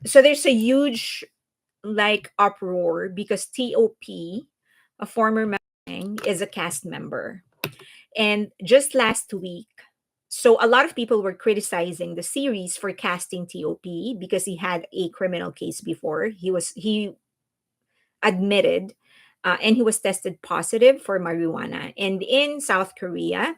So there's a huge like uproar because T.O.P, a former member, is a cast member. And just last week, so a lot of people were criticizing the series for casting T.O.P because he had a criminal case before. He admitted and he was tested positive for marijuana. And in South Korea,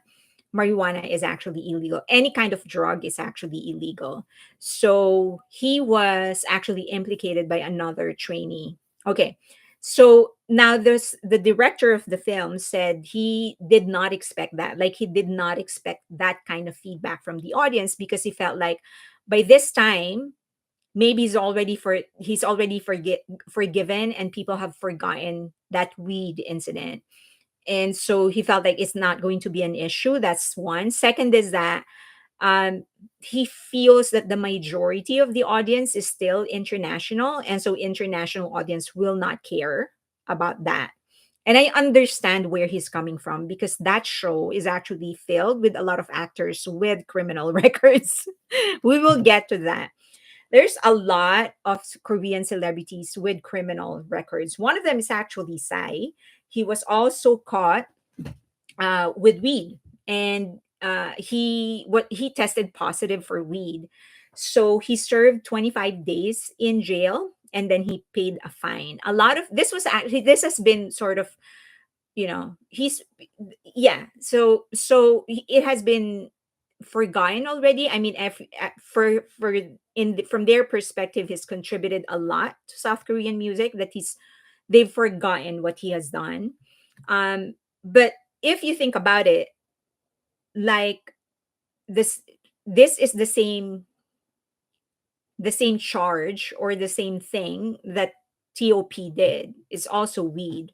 marijuana is actually illegal. Any kind of drug is actually illegal. So he was actually implicated by another trainee. Okay. So now the director of the film said he did not expect that. Like he did not expect that kind of feedback from the audience because he felt like by this time maybe he's already forgiven and people have forgotten that weed incident, and so he felt like it's not going to be an issue. That's one. Second is that um, he feels that the majority of the audience is still international, and so international audience will not care about that. And I understand where he's coming from because that show is actually filled with a lot of actors with criminal records. We will get to that. There's a lot of Korean celebrities with criminal records. One of them is actually Psy. He was also caught with weed, and he tested positive for weed, so he served 25 days in jail, and then he paid a fine. A lot of this was actually this has been sort of, he's yeah, it has been forgotten already. I mean, for from their perspective, he's contributed a lot to South Korean music, that they've forgotten what he has done. But if you think about it, like this this is the same charge or the same thing that TOP did, is also weed.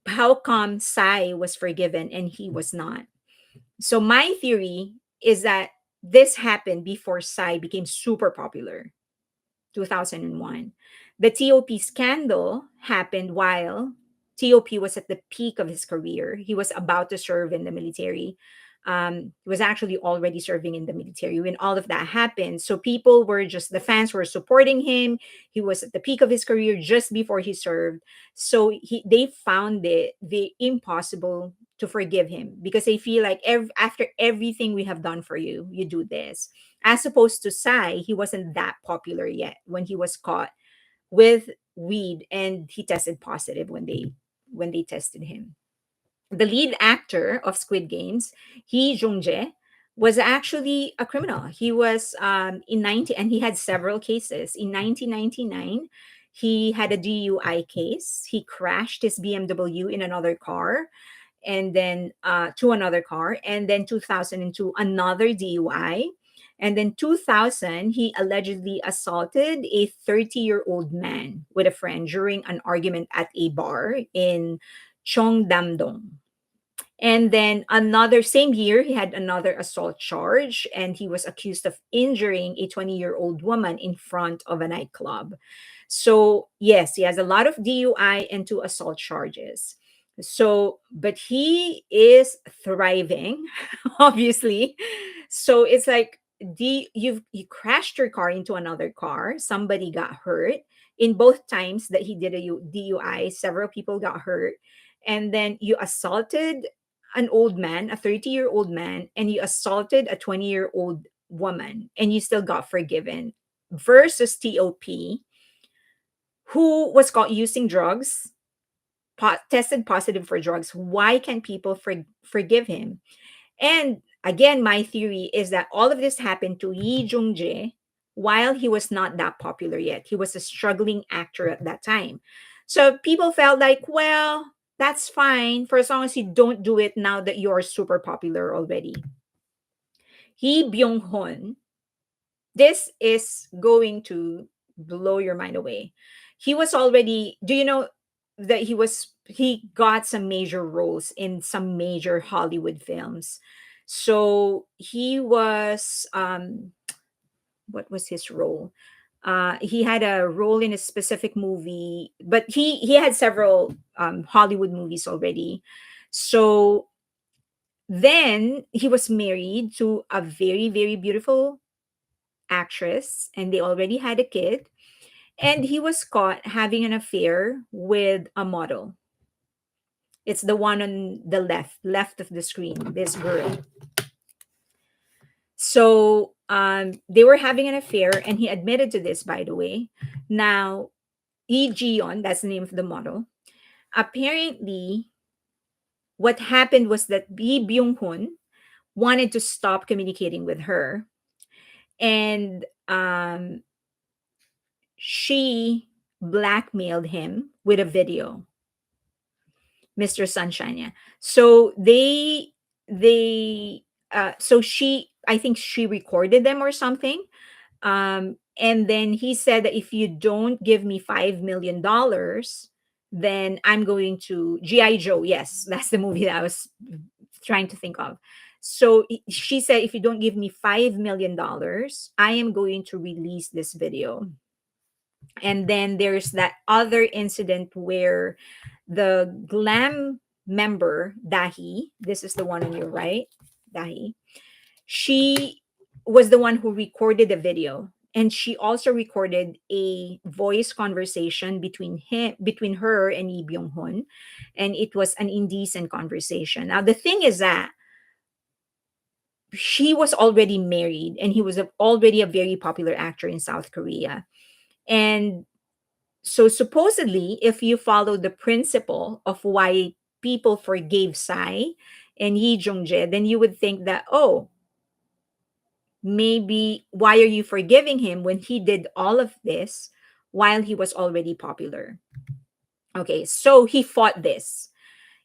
How come Sai was forgiven and he was not? So my theory is that this happened before Psy became super popular, 2001. The TOP scandal happened while TOP was at the peak of his career. He was about to serve in the military. He was actually already serving in the military when all of that happened. So the fans were supporting him. He was at the peak of his career just before he served. So they found it the impossible to forgive him because they feel like after everything we have done for you, you do this. As opposed to Sai, he wasn't that popular yet when he was caught with weed and he tested positive when they tested him. The lead actor of Squid Games, Jung Jae, was actually a criminal. He was in 90, and he had several cases. In 1999, he had a DUI case. He crashed his BMW in another car, and then to another car, and then 2002 another DUI, and then 2000 he allegedly assaulted a 30-year-old man with a friend during an argument at a bar in Cheongdam-dong. And then another same year, he had another assault charge, and he was accused of injuring a 20-year-old woman in front of a nightclub. So, yes, he has a lot of DUI and two assault charges. So, but he is thriving, obviously. So it's like you crashed your car into another car, somebody got hurt. In both times that he did a DUI, several people got hurt. And then you assaulted an old man, a 30-year-old man, and you assaulted a 20-year-old woman, and you still got forgiven. Versus TOP, who was caught using drugs, tested positive for drugs. Why can't people forgive him? And again, my theory is that all of this happened to Lee Jung Jae while he was not that popular yet. He was a struggling actor at that time. So people felt like, well, that's fine for as long as you don't do it now that you're super popular already. Byung Hun, this is going to blow your mind away. He was already, do you know that he got some major roles in some major Hollywood films. So he was what was his role? He had a role in a specific movie, but he had several Hollywood movies already. So then he was married to a very, very beautiful actress, and they already had a kid. And he was caught having an affair with a model. It's the one on the left of the screen, this girl. So they were having an affair, and he admitted to this, by the way. Now, Lee Ji-yeon, that's the name of the model. Apparently, what happened was that Byung Hun wanted to stop communicating with her, and she blackmailed him with a video, Mr. Sunshine. Yeah. So so she, I think she recorded them or something. And then he said that if you don't give me $5 million, then I'm going to GI Joe. Yes, that's the movie that I was trying to think of. So she said, if you don't give me $5 million, I am going to release this video. And then there's that other incident where the glam member Dahi, this is the one on your right, Dahi, she was the one who recorded the video, and she also recorded a voice conversation between her and Lee Byung Hun, and it was an indecent conversation. Now the thing is that she was already married, and he was already a very popular actor in South Korea. And so supposedly, if you follow the principle of why people forgave Psy and Yi Jung Jae, then you would think that, oh, maybe why are you forgiving him when he did all of this while he was already popular? Okay, so he fought this.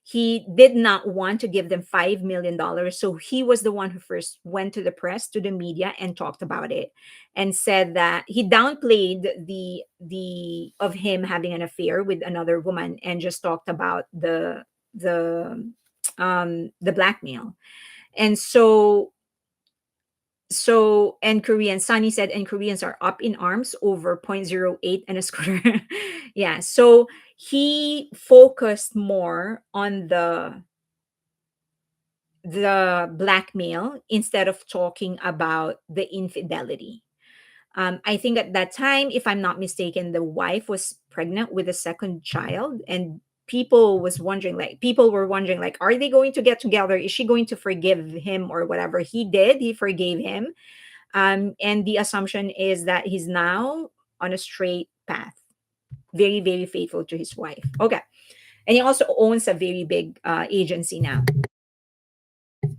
He did not want to give them $5 million. So he was the one who first went to the press, to the media, and talked about it, and said that he downplayed the of him having an affair with another woman, and just talked about the blackmail. And and Korean Sunny said, and Koreans are up in arms over point zero 0.08 and a scooter. Yeah. So he focused more on the blackmail instead of talking about the infidelity. I think at that time, if I'm not mistaken, the wife was pregnant with a second child, and people were wondering, like, are they going to get together? Is she going to forgive him or whatever? He did. He forgave him. And the assumption is that he's now on a straight path, very, very faithful to his wife. Okay. And he also owns a very big agency now.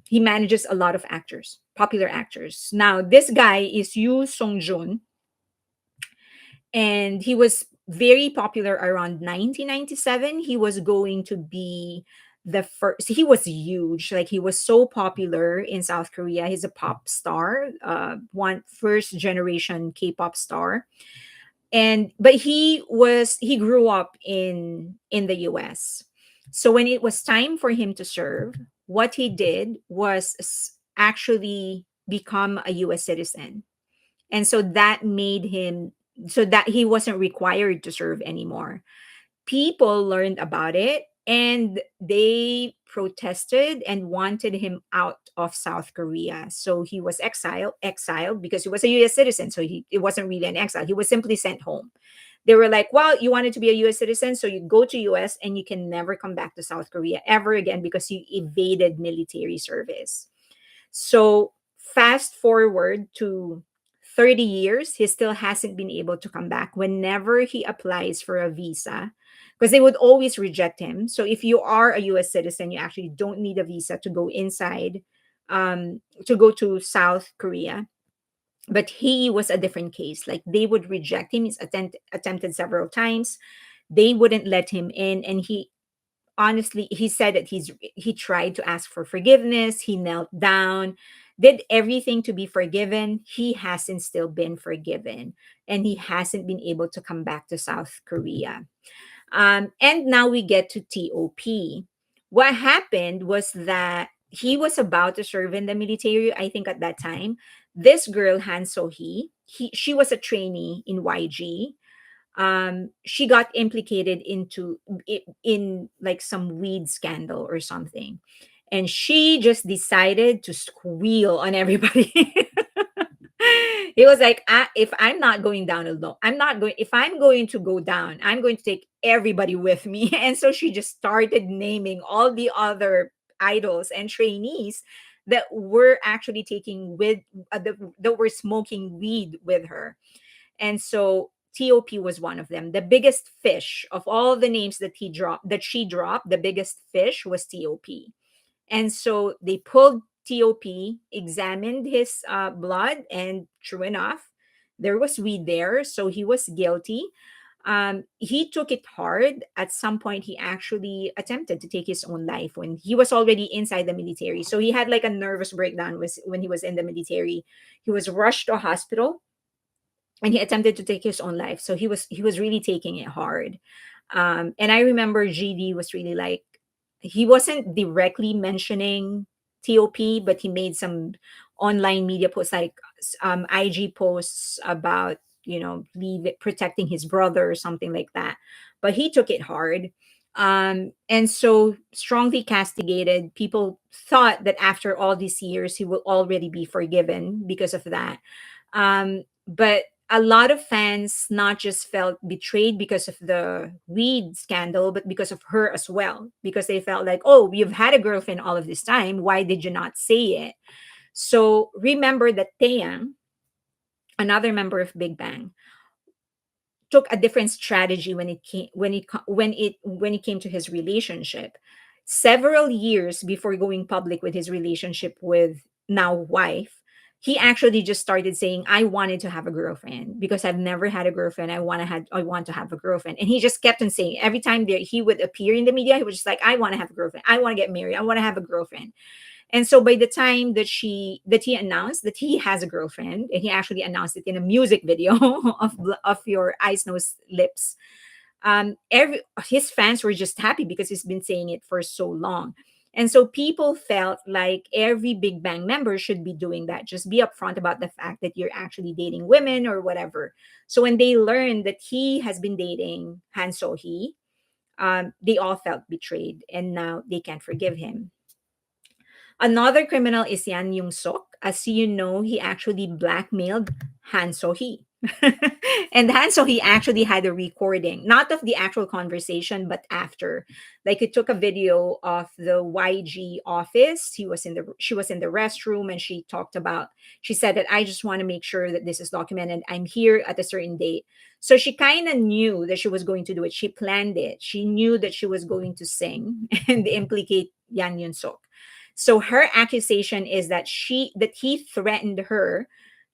He manages a lot of actors, popular actors. Now, this guy is Yoo Seung Joon, and he was very popular around 1997. He was going to be the first. He was huge, like he was so popular in South Korea. He's a pop star, one first generation K-pop star. And but he grew up in the US. So when it was time for him to serve, what he did was actually become a US citizen. And so that made him, so that he wasn't required to serve anymore. People learned about it, and they protested and wanted him out of South Korea. So he was exiled because he was a US citizen. So it wasn't really an exile. He was simply sent home. They were like, well, you wanted to be a US citizen, so you go to US and you can never come back to South Korea ever again because you evaded military service. So fast forward to 30 years, he still hasn't been able to come back. Whenever he applies for a visa, because they would always reject him. So if you are a US citizen, you actually don't need a visa to go inside, to go to South Korea. But he was a different case. Like they would reject him. He's attempted several times. They wouldn't let him in. And he honestly, he said that he tried to ask for forgiveness. He knelt down, did everything to be forgiven. He hasn't still been forgiven, and he hasn't been able to come back to South Korea. And now we get to T.O.P. What happened was that he was about to serve in the military. I think at that time, this girl Han So-hee, she was a trainee in YG. She got implicated in like some weed scandal or something, and she just decided to squeal on everybody. He was like, if I'm not going down alone, I'm not going, if I'm going to go down, I'm going to take everybody with me. And so she just started naming all the other idols and trainees that were actually taking with, that were smoking weed with her. And so T.O.P was one of them. The biggest fish of all the names that she dropped, the biggest fish was T.O.P. And so they pulled T.O.P, examined his blood, and true enough, there was weed there. So he was guilty. He took it hard. At some point, he actually attempted to take his own life when he was already inside the military. So he had like a nervous breakdown was when he was in the military. He was rushed to a hospital and he attempted to take his own life. So he was really taking it hard. And I remember GD was really like, he wasn't directly mentioning Top, but he made some online media posts like IG posts about, protecting his brother or something like that. But he took it hard. And so strongly castigated. People thought that after all these years he will already be forgiven because of that. But a lot of fans not just felt betrayed because of the weed scandal, but because of her as well. Because they felt like, oh, you've had a girlfriend all of this time. Why did you not say it? So remember that Taeyang, another member of Big Bang, took a different strategy when it came to his relationship. Several years before going public with his relationship with now wife, he actually just started saying, I wanted to have a girlfriend because I've never had a girlfriend. I want to have a girlfriend. And he just kept on saying, every time he would appear in the media, he was just like, I want to have a girlfriend, I want to get married, I want to have a girlfriend. And so by the time that he announced that he has a girlfriend, and he actually announced it in a music video of Your Eyes Nose Lips, every his fans were just happy because he's been saying it for so long. And so people felt like every Big Bang member should be doing that. Just be upfront about the fact that you're actually dating women or whatever. So when they learned that he has been dating Han So Hee, they all felt betrayed, and now they can't forgive him. Another criminal is Yan Yung Sok. As you know, he actually blackmailed Han So Hee. And Han So Hee actually had a recording, not of the actual conversation, but after. Like he took a video of the YG office. She was in the restroom, and she said that, I just want to make sure that this is documented. I'm here at a certain date. So she kind of knew that she was going to do it. She planned it. She knew that she was going to sing and implicate Yan Yun Sok. So her accusation is that he threatened her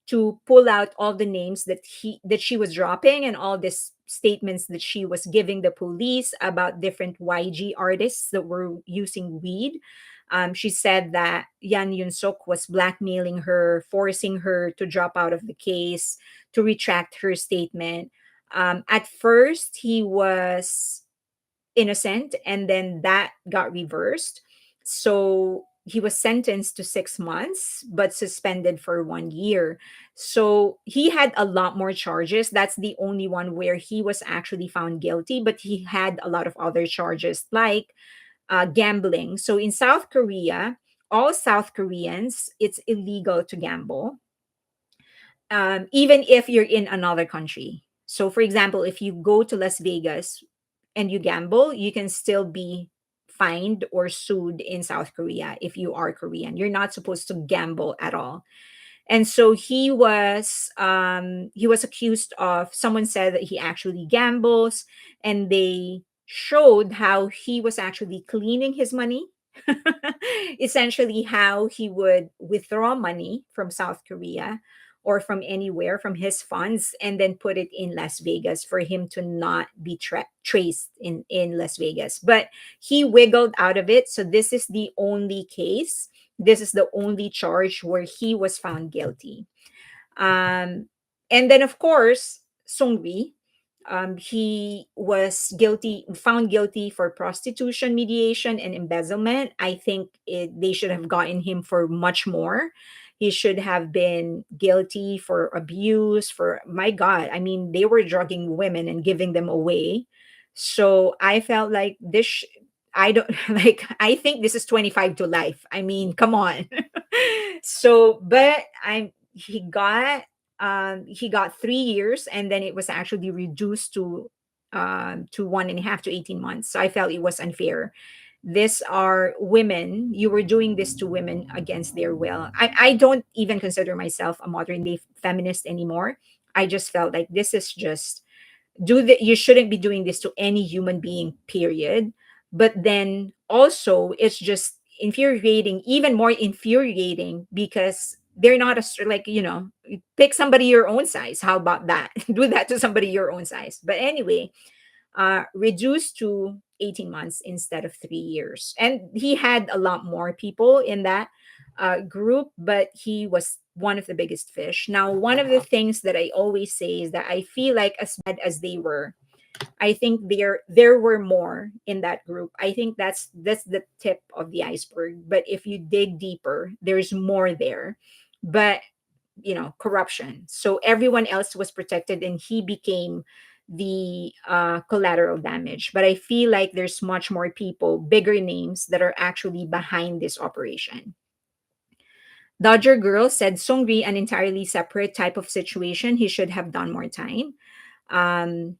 to pull out all the names that she was dropping, and all these statements that she was giving the police about different YG artists that were using weed. She said that Yan Yun Suk was blackmailing her, forcing her to drop out of the case, to retract her statement. At first, he was innocent, and then that got reversed. So he was sentenced to 6 months but suspended for 1 year. So he had a lot more charges. That's the only one where he was actually found guilty, but he had a lot of other charges like gambling. So in South Korea, all South Koreans, it's illegal to gamble, even if you're in another country. So, for example, if you go to Las Vegas and you gamble, you can still be fined or sued in South Korea if you are Korean. You're not supposed to gamble at all. And so he was accused of, someone said that he actually gambles, and they showed how he was actually cleaning his money. Essentially, how he would withdraw money from South Korea or from anywhere from his funds, and then put it in Las Vegas for him to not be traced in Las Vegas. But he wiggled out of it. So this is the only case, this is the only charge where he was found guilty. And then, of course, Seungri, he was found guilty for prostitution, mediation, and embezzlement. I think they should have gotten him for much more. He should have been guilty for abuse, for, my God, I mean, they were drugging women and giving them away. So I felt like I don't like, I think this is 25 to life. I mean, come on. So, but he got he got 3 years, and then it was actually reduced to 1.5 to 18 months. So I felt it was unfair. These are women. You were doing this to women against their will. I don't even consider myself a modern day feminist anymore. I just felt like this is just you shouldn't be doing this to any human being, period. But then also it's just infuriating, even more infuriating, because they're not like, pick somebody your own size. How about that? Do that to somebody your own size. But anyway, reduced to 18 months instead of 3 years. And he had a lot more people in that group, but he was one of the biggest fish. Now, one of the things that I always say is that I feel like, as bad as they were, I think there were more in that group. I think that's the tip of the iceberg. But if you dig deeper, there's more there. But corruption. So everyone else was protected, and he became the collateral damage. But I feel like there's much more people, bigger names, that are actually behind this operation. Dodger Girl said Seungri, an entirely separate type of situation. He should have done more time. Um,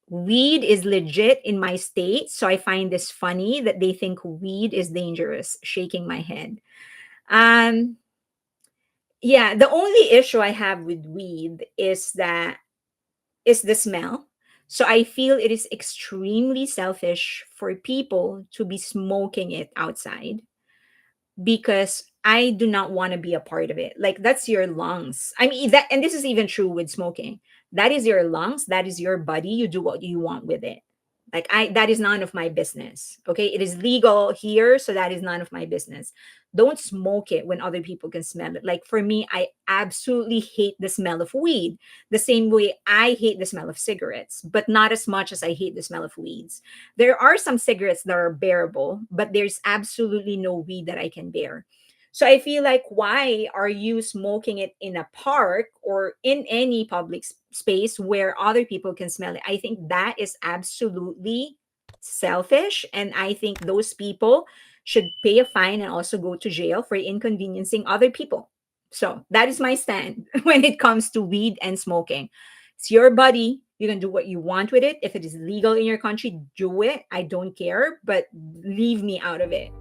Weed is legit in my state, so I find this funny that they think weed is dangerous. Shaking my head. Um, yeah, the only issue I have with weed is the smell. So I feel it is extremely selfish for people to be smoking it outside, because I do not want to be a part of it. Like, that's your lungs. I mean, that, and this is even true with smoking. That is your lungs, that is your body. You do what you want with it. Like, that is none of my business. Okay? It is legal here, so that is none of my business. Don't smoke it when other people can smell it. Like, for me, I absolutely hate the smell of weed. The same way I hate the smell of cigarettes, but not as much as I hate the smell of weeds. There are some cigarettes that are bearable, but there's absolutely no weed that I can bear. So I feel like, why are you smoking it in a park or in any public space where other people can smell it? I think that is absolutely selfish. And I think those people should pay a fine and also go to jail for inconveniencing other people. So that is my stand when it comes to weed and smoking. It's your body. You can do what you want with it. If it is legal in your country, do it. I don't care, but leave me out of it.